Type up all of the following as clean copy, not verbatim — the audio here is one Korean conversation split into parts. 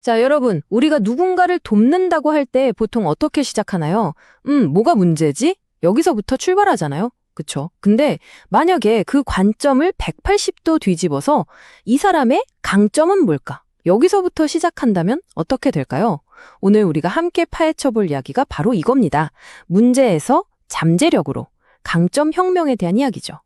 자, 여러분, 우리가 누군가를 돕는다고 할 때 보통 어떻게 시작하나요? 뭐가 문제지? 여기서부터 출발하잖아요. 그쵸? 근데 만약에 그 관점을 180도 뒤집어서 이 사람의 강점은 뭘까? 여기서부터 시작한다면 어떻게 될까요? 오늘 우리가 함께 파헤쳐 볼 이야기가 바로 이겁니다. 문제에서 잠재력으로 강점 혁명에 대한 이야기죠.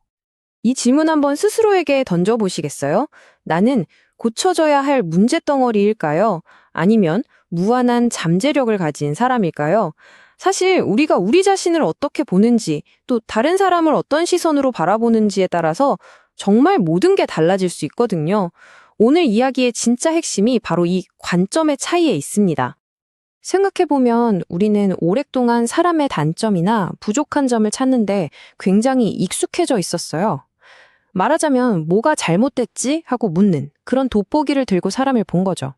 이 질문 한번 스스로에게 던져보시겠어요? 나는 고쳐져야 할 문제덩어리일까요? 아니면 무한한 잠재력을 가진 사람일까요? 사실 우리가 우리 자신을 어떻게 보는지, 또 다른 사람을 어떤 시선으로 바라보는지에 따라서 정말 모든 게 달라질 수 있거든요. 오늘 이야기의 진짜 핵심이 바로 이 관점의 차이에 있습니다. 생각해보면 우리는 오랫동안 사람의 단점이나 부족한 점을 찾는데 굉장히 익숙해져 있었어요. 말하자면 뭐가 잘못됐지? 하고 묻는 그런 돋보기를 들고 사람을 본 거죠.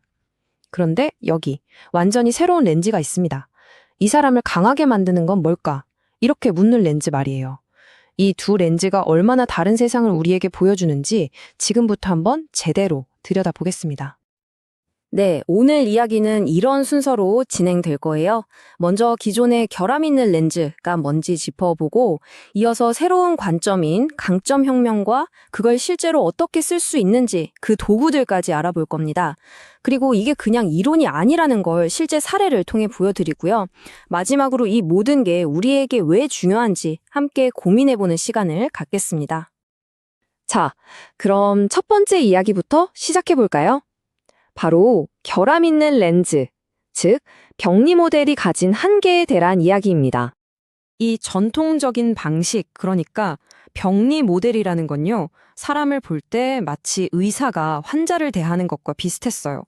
그런데 여기 완전히 새로운 렌즈가 있습니다. 이 사람을 강하게 만드는 건 뭘까? 이렇게 묻는 렌즈 말이에요. 이 두 렌즈가 얼마나 다른 세상을 우리에게 보여주는지 지금부터 한번 제대로 들여다보겠습니다. 네, 오늘 이야기는 이런 순서로 진행될 거예요. 먼저 기존의 결함 있는 렌즈가 뭔지 짚어보고 이어서 새로운 관점인 강점 혁명과 그걸 실제로 어떻게 쓸 수 있는지 그 도구들까지 알아볼 겁니다. 그리고 이게 그냥 이론이 아니라는 걸 실제 사례를 통해 보여드리고요. 마지막으로 이 모든 게 우리에게 왜 중요한지 함께 고민해보는 시간을 갖겠습니다. 자, 그럼 첫 번째 이야기부터 시작해볼까요? 바로 결함 있는 렌즈, 즉 병리 모델이 가진 한계에 대한 이야기입니다. 이 전통적인 방식, 그러니까 병리 모델이라는 건요, 사람을 볼 때 마치 의사가 환자를 대하는 것과 비슷했어요.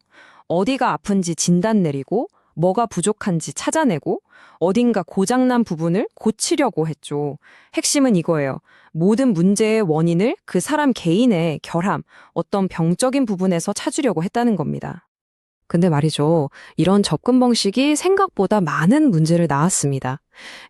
어디가 아픈지 진단 내리고, 뭐가 부족한지 찾아내고, 어딘가 고장난 부분을 고치려고 했죠. 핵심은 이거예요. 모든 문제의 원인을 그 사람 개인의 결함, 어떤 병적인 부분에서 찾으려고 했다는 겁니다. 근데 말이죠. 이런 접근 방식이 생각보다 많은 문제를 낳았습니다.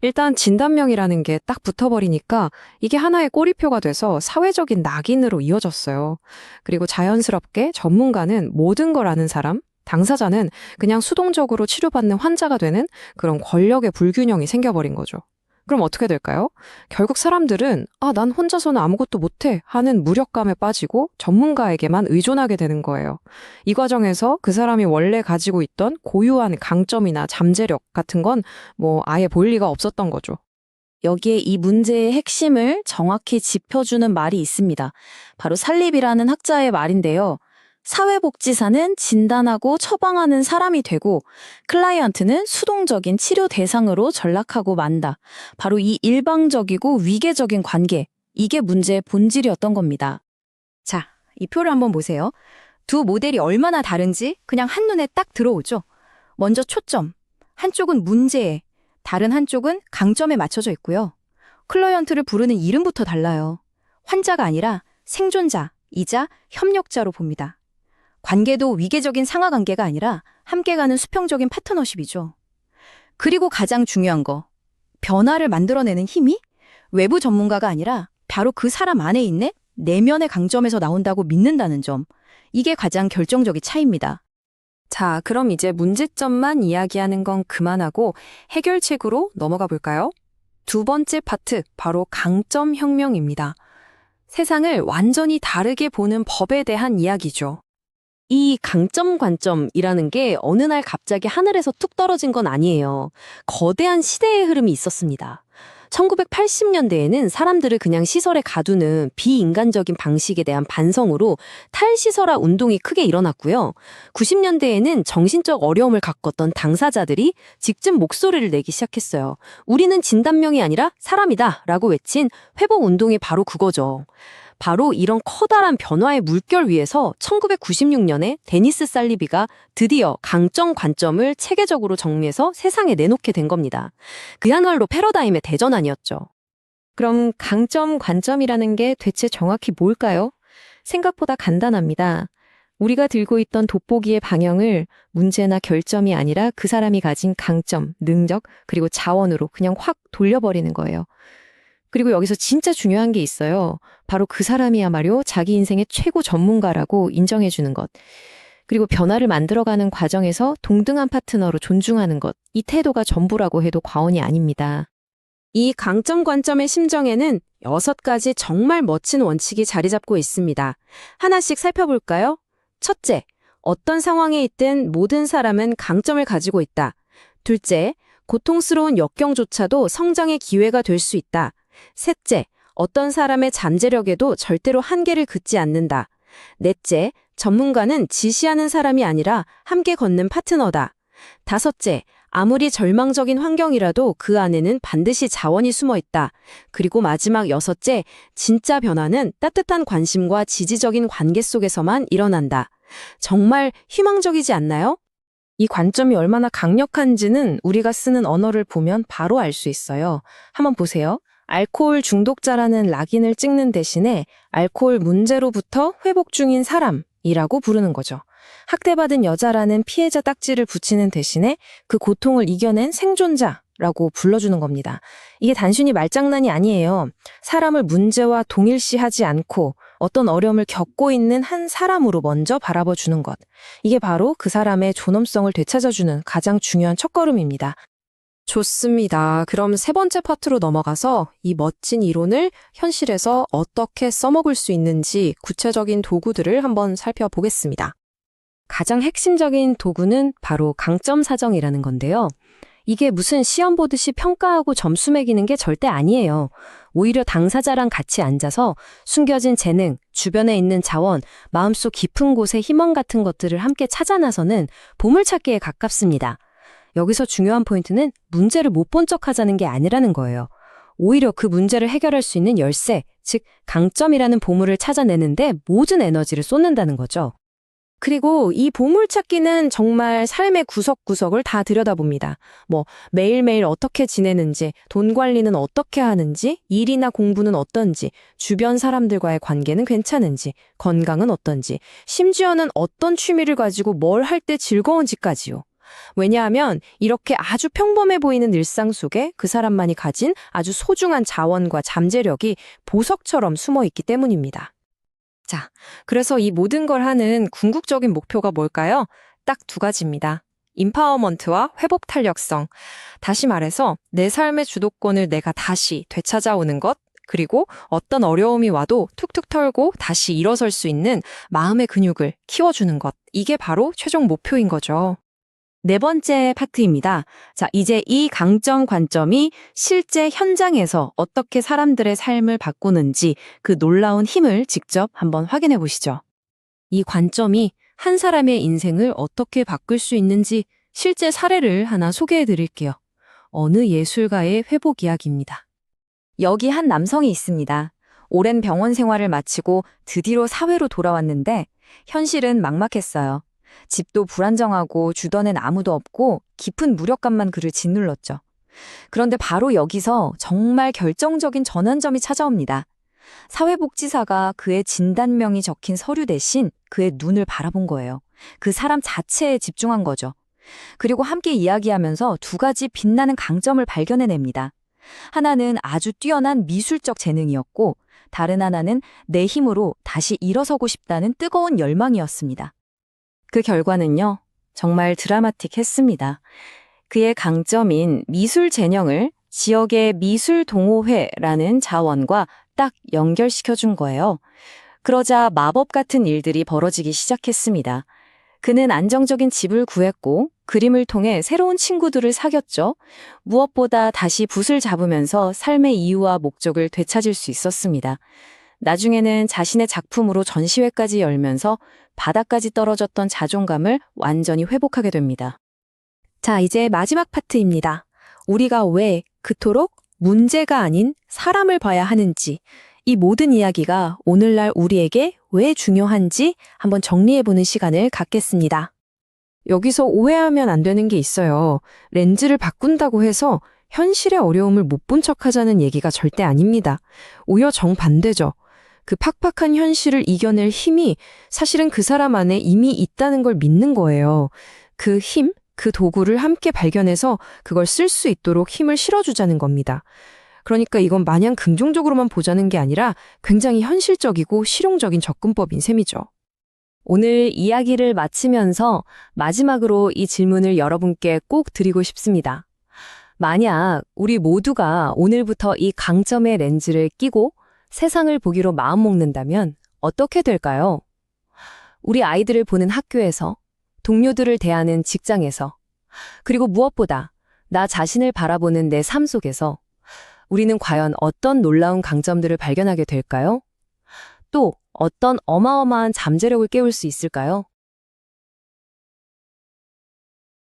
일단 진단명이라는 게 딱 붙어버리니까 이게 하나의 꼬리표가 돼서 사회적인 낙인으로 이어졌어요. 그리고 자연스럽게 전문가는 모든 걸 아는 사람, 당사자는 그냥 수동적으로 치료받는 환자가 되는 그런 권력의 불균형이 생겨버린 거죠. 그럼 어떻게 될까요? 결국 사람들은 난 혼자서는 아무것도 못해 하는 무력감에 빠지고 전문가에게만 의존하게 되는 거예요. 이 과정에서 그 사람이 원래 가지고 있던 고유한 강점이나 잠재력 같은 건 아예 보일 리가 없었던 거죠. 여기에 이 문제의 핵심을 정확히 짚어주는 말이 있습니다. 바로 살립이라는 학자의 말인데요. 사회복지사는 진단하고 처방하는 사람이 되고 클라이언트는 수동적인 치료 대상으로 전락하고 만다. 바로 이 일방적이고 위계적인 관계, 이게 문제의 본질이었던 겁니다. 자, 이 표를 한번 보세요. 두 모델이 얼마나 다른지 그냥 한눈에 딱 들어오죠. 먼저 초점, 한쪽은 문제에, 다른 한쪽은 강점에 맞춰져 있고요. 클라이언트를 부르는 이름부터 달라요. 환자가 아니라 생존자이자 협력자로 봅니다. 관계도 위계적인 상하관계가 아니라 함께 가는 수평적인 파트너십이죠. 그리고 가장 중요한 거, 변화를 만들어내는 힘이 외부 전문가가 아니라 바로 그 사람 안에 있는 내면의 강점에서 나온다고 믿는다는 점, 이게 가장 결정적인 차이입니다. 자, 그럼 이제 문제점만 이야기하는 건 그만하고 해결책으로 넘어가 볼까요? 두 번째 파트, 바로 강점 혁명입니다. 세상을 완전히 다르게 보는 법에 대한 이야기죠. 이 강점 관점이라는 게 어느 날 갑자기 하늘에서 툭 떨어진 건 아니에요. 거대한 시대의 흐름이 있었습니다. 1980년대에는 사람들을 그냥 시설에 가두는 비인간적인 방식에 대한 반성으로 탈시설화 운동이 크게 일어났고요. 90년대에는 정신적 어려움을 겪었던 당사자들이 직접 목소리를 내기 시작했어요. 우리는 진단명이 아니라 사람이다 라고 외친 회복 운동이 바로 그거죠. 바로 이런 커다란 변화의 물결 위에서 1996년에 데니스 살리비가 드디어 강점 관점을 체계적으로 정리해서 세상에 내놓게 된 겁니다. 그야말로 패러다임의 대전환이었죠. 그럼 강점 관점이라는 게 대체 정확히 뭘까요? 생각보다 간단합니다. 우리가 들고 있던 돋보기의 방향을 문제나 결점이 아니라 그 사람이 가진 강점, 능력, 그리고 자원으로 그냥 확 돌려버리는 거예요. 그리고 여기서 진짜 중요한 게 있어요. 바로 그 사람이야말로 자기 인생의 최고 전문가라고 인정해주는 것. 그리고 변화를 만들어가는 과정에서 동등한 파트너로 존중하는 것, 이 태도가 전부라고 해도 과언이 아닙니다. 이 강점 관점의 심정에는 6가지 정말 멋진 원칙이 자리 잡고 있습니다. 하나씩 살펴볼까요? 첫째, 어떤 상황에 있든 모든 사람은 강점을 가지고 있다. 둘째, 고통스러운 역경조차도 성장의 기회가 될 수 있다. 셋째, 어떤 사람의 잠재력에도 절대로 한계를 긋지 않는다. 넷째, 전문가는 지시하는 사람이 아니라 함께 걷는 파트너다. 다섯째, 아무리 절망적인 환경이라도 그 안에는 반드시 자원이 숨어 있다. 그리고 마지막 여섯째, 진짜 변화는 따뜻한 관심과 지지적인 관계 속에서만 일어난다. 정말 희망적이지 않나요? 이 관점이 얼마나 강력한지는 우리가 쓰는 언어를 보면 바로 알 수 있어요. 한번 보세요. 알코올 중독자라는 락인을 찍는 대신에 알코올 문제로부터 회복 중인 사람이라고 부르는 거죠. 학대받은 여자라는 피해자 딱지를 붙이는 대신에 그 고통을 이겨낸 생존자라고 불러주는 겁니다. 이게 단순히 말장난이 아니에요. 사람을 문제와 동일시하지 않고 어떤 어려움을 겪고 있는 한 사람으로 먼저 바라봐 주는 것. 이게 바로 그 사람의 존엄성을 되찾아주는 가장 중요한 첫걸음입니다. 좋습니다. 그럼 세 번째 파트로 넘어가서 이 멋진 이론을 현실에서 어떻게 써먹을 수 있는지 구체적인 도구들을 한번 살펴보겠습니다. 가장 핵심적인 도구는 바로 강점 사정이라는 건데요. 이게 무슨 시험 보듯이 평가하고 점수 매기는 게 절대 아니에요. 오히려 당사자랑 같이 앉아서 숨겨진 재능, 주변에 있는 자원, 마음속 깊은 곳의 희망 같은 것들을 함께 찾아 나서는 보물찾기에 가깝습니다. 여기서 중요한 포인트는 문제를 못 본 척 하자는 게 아니라는 거예요. 오히려 그 문제를 해결할 수 있는 열쇠, 즉 강점이라는 보물을 찾아내는데 모든 에너지를 쏟는다는 거죠. 그리고 이 보물찾기는 정말 삶의 구석구석을 다 들여다봅니다. 매일매일 어떻게 지내는지, 돈 관리는 어떻게 하는지, 일이나 공부는 어떤지, 주변 사람들과의 관계는 괜찮은지, 건강은 어떤지, 심지어는 어떤 취미를 가지고 뭘 할 때 즐거운지까지요. 왜냐하면 이렇게 아주 평범해 보이는 일상 속에 그 사람만이 가진 아주 소중한 자원과 잠재력이 보석처럼 숨어 있기 때문입니다. 자, 그래서 이 모든 걸 하는 궁극적인 목표가 뭘까요? 딱 2가지입니다. 임파워먼트와 회복 탄력성. 다시 말해서 내 삶의 주도권을 내가 다시 되찾아오는 것, 그리고 어떤 어려움이 와도 툭툭 털고 다시 일어설 수 있는 마음의 근육을 키워주는 것. 이게 바로 최종 목표인 거죠. 네 번째 파트입니다. 자, 이제 이 강점 관점이 실제 현장에서 어떻게 사람들의 삶을 바꾸는지 그 놀라운 힘을 직접 한번 확인해 보시죠. 이 관점이 한 사람의 인생을 어떻게 바꿀 수 있는지 실제 사례를 하나 소개해 드릴게요. 어느 예술가의 회복 이야기입니다. 여기 한 남성이 있습니다. 오랜 병원 생활을 마치고 드디어 사회로 돌아왔는데 현실은 막막했어요. 집도 불안정하고 주변엔 아무도 없고 깊은 무력감만 그를 짓눌렀죠. 그런데 바로 여기서 정말 결정적인 전환점이 찾아옵니다. 사회복지사가 그의 진단명이 적힌 서류 대신 그의 눈을 바라본 거예요. 그 사람 자체에 집중한 거죠. 그리고 함께 이야기하면서 2가지 빛나는 강점을 발견해냅니다. 하나는 아주 뛰어난 미술적 재능이었고 다른 하나는 내 힘으로 다시 일어서고 싶다는 뜨거운 열망이었습니다. 그 결과는요, 정말 드라마틱했습니다. 그의 강점인 미술 재능을 지역의 미술 동호회라는 자원과 딱 연결시켜준 거예요. 그러자 마법 같은 일들이 벌어지기 시작했습니다. 그는 안정적인 집을 구했고 그림을 통해 새로운 친구들을 사귀었죠. 무엇보다 다시 붓을 잡으면서 삶의 이유와 목적을 되찾을 수 있었습니다. 나중에는 자신의 작품으로 전시회까지 열면서 바닥까지 떨어졌던 자존감을 완전히 회복하게 됩니다. 자, 이제 마지막 파트입니다. 우리가 왜 그토록 문제가 아닌 사람을 봐야 하는지, 이 모든 이야기가 오늘날 우리에게 왜 중요한지 한번 정리해보는 시간을 갖겠습니다. 여기서 오해하면 안 되는 게 있어요. 렌즈를 바꾼다고 해서 현실의 어려움을 못 본 척하자는 얘기가 절대 아닙니다. 오히려 정반대죠. 그 팍팍한 현실을 이겨낼 힘이 사실은 그 사람 안에 이미 있다는 걸 믿는 거예요. 그 힘, 그 도구를 함께 발견해서 그걸 쓸 수 있도록 힘을 실어주자는 겁니다. 그러니까 이건 마냥 긍정적으로만 보자는 게 아니라 굉장히 현실적이고 실용적인 접근법인 셈이죠. 오늘 이야기를 마치면서 마지막으로 이 질문을 여러분께 꼭 드리고 싶습니다. 만약 우리 모두가 오늘부터 이 강점의 렌즈를 끼고 세상을 보기로 마음먹는다면 어떻게 될까요? 우리 아이들을 보는 학교에서, 동료들을 대하는 직장에서, 그리고 무엇보다 나 자신을 바라보는 내 삶 속에서 우리는 과연 어떤 놀라운 강점들을 발견하게 될까요? 또 어떤 어마어마한 잠재력을 깨울 수 있을까요?